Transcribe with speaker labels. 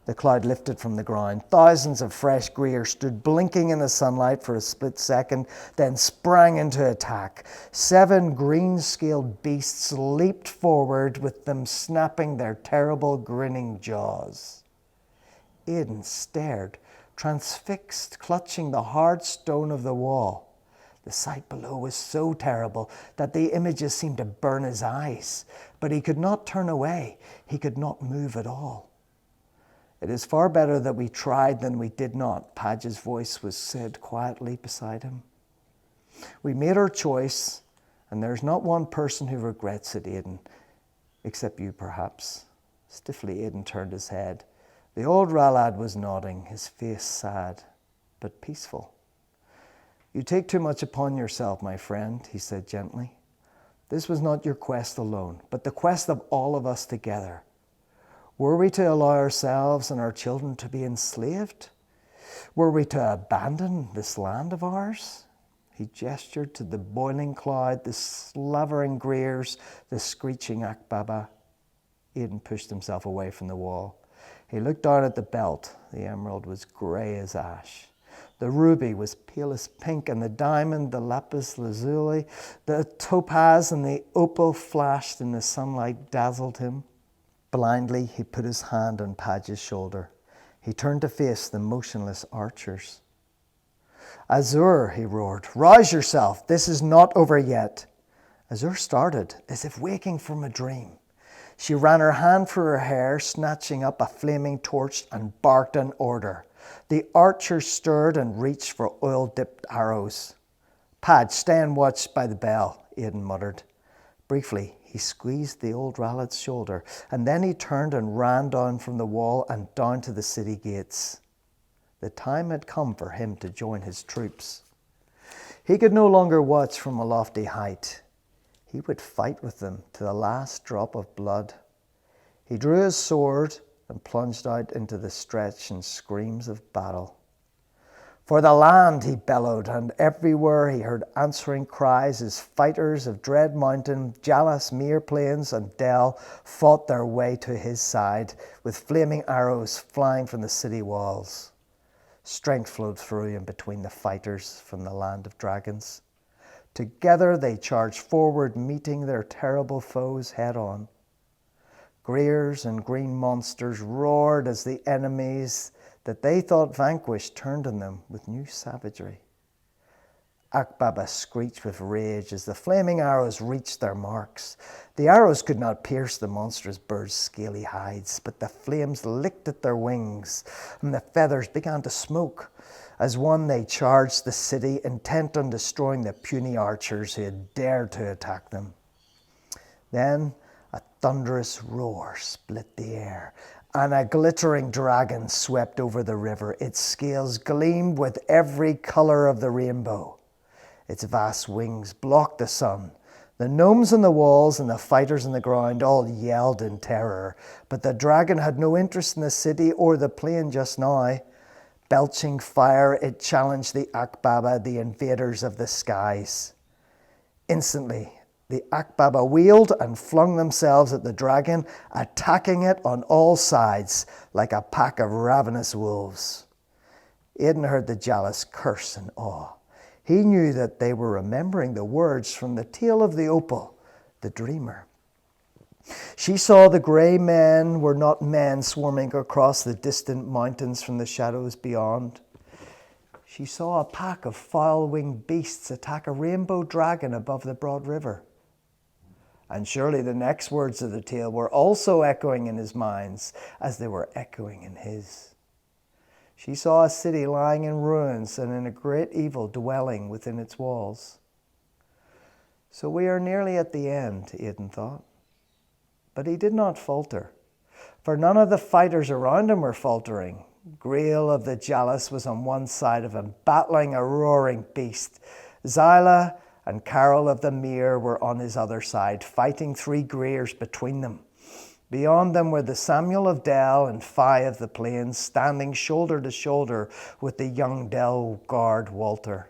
Speaker 1: The cloud lifted from the ground. Thousands of fresh greers stood blinking in the sunlight for a split second, then sprang into attack. 7 green-scaled beasts leaped forward, with them snapping their terrible, grinning jaws. Aidan stared, transfixed, clutching the hard stone of the wall. The sight below was so terrible that the images seemed to burn his eyes, but he could not turn away. He could not move at all. "It is far better that we tried than we did not," Padge's voice was said quietly beside him. "We made our choice, and there's not one person who regrets it, Aidan, except you, perhaps." Stiffly, Aidan turned his head. The old Ralad was nodding, his face sad, but peaceful. "You take too much upon yourself, my friend," he said gently. "This was not your quest alone, but the quest of all of us together. Were we to allow ourselves and our children to be enslaved? Were we to abandon this land of ours?" He gestured to the boiling cloud, the slavering greers, the screeching Akbaba. Aidan pushed himself away from the wall. He looked down at the belt. The emerald was grey as ash. The ruby was pale as pink, and the diamond, the lapis lazuli, the topaz, and the opal flashed in the sunlight, dazzled him. Blindly, he put his hand on Padge's shoulder. He turned to face the motionless archers. "Azur," he roared, "rouse yourself. This is not over yet." Azur started, as if waking from a dream. She ran her hand through her hair, snatching up a flaming torch, and barked an order. The archers stirred and reached for oil-dipped arrows. "Padge, stay and watch by the bell," Aidan muttered. Briefly, he squeezed the old Ralad's shoulder, and then he turned and ran down from the wall and down to the city gates. The time had come for him to join his troops. He could no longer watch from a lofty height. He would fight with them to the last drop of blood. He drew his sword and plunged out into the stretch and screams of battle. "For the land," he bellowed, and everywhere he heard answering cries as fighters of Dread Mountain, Jalas, Mere Plains, and Dell fought their way to his side, with flaming arrows flying from the city walls. Strength flowed through and between the fighters from the land of dragons. Together they charged forward, meeting their terrible foes head on. Greers and green monsters roared as the enemies that they thought vanquished turned on them with new savagery. Akbaba screeched with rage as the flaming arrows reached their marks. The arrows could not pierce the monstrous birds' scaly hides, but the flames licked at their wings, and the feathers began to smoke. As one, they charged the city, intent on destroying the puny archers who had dared to attack them. Then a thunderous roar split the air, and a glittering dragon swept over the river. Its scales gleamed with every colour of the rainbow. Its vast wings blocked the sun. The gnomes on the walls and the fighters on the ground all yelled in terror, but the dragon had no interest in the city or the plain just now. Belching fire, it challenged the Akbaba, the invaders of the skies. Instantly, the Akbaba wheeled and flung themselves at the dragon, attacking it on all sides like a pack of ravenous wolves. Aidan heard the Jalas curse in awe. He knew that they were remembering the words from the tale of the opal, the dreamer. She saw the grey men were not men swarming across the distant mountains from the shadows beyond. She saw a pack of foul-winged beasts attack a rainbow dragon above the broad river. And surely the next words of the tale were also echoing in his minds as they were echoing in his. She saw a city lying in ruins and in a great evil dwelling within its walls. So we are nearly at the end, Aidan thought. But he did not falter, for none of the fighters around him were faltering. Grail of the Jalas was on one side of him, battling a roaring beast. Zyla and Carol of the Mere were on his other side, fighting 3 Greers between them. Beyond them were the Samuel of Dell and Phi of the Plains, standing shoulder to shoulder with the young Dell guard Walter.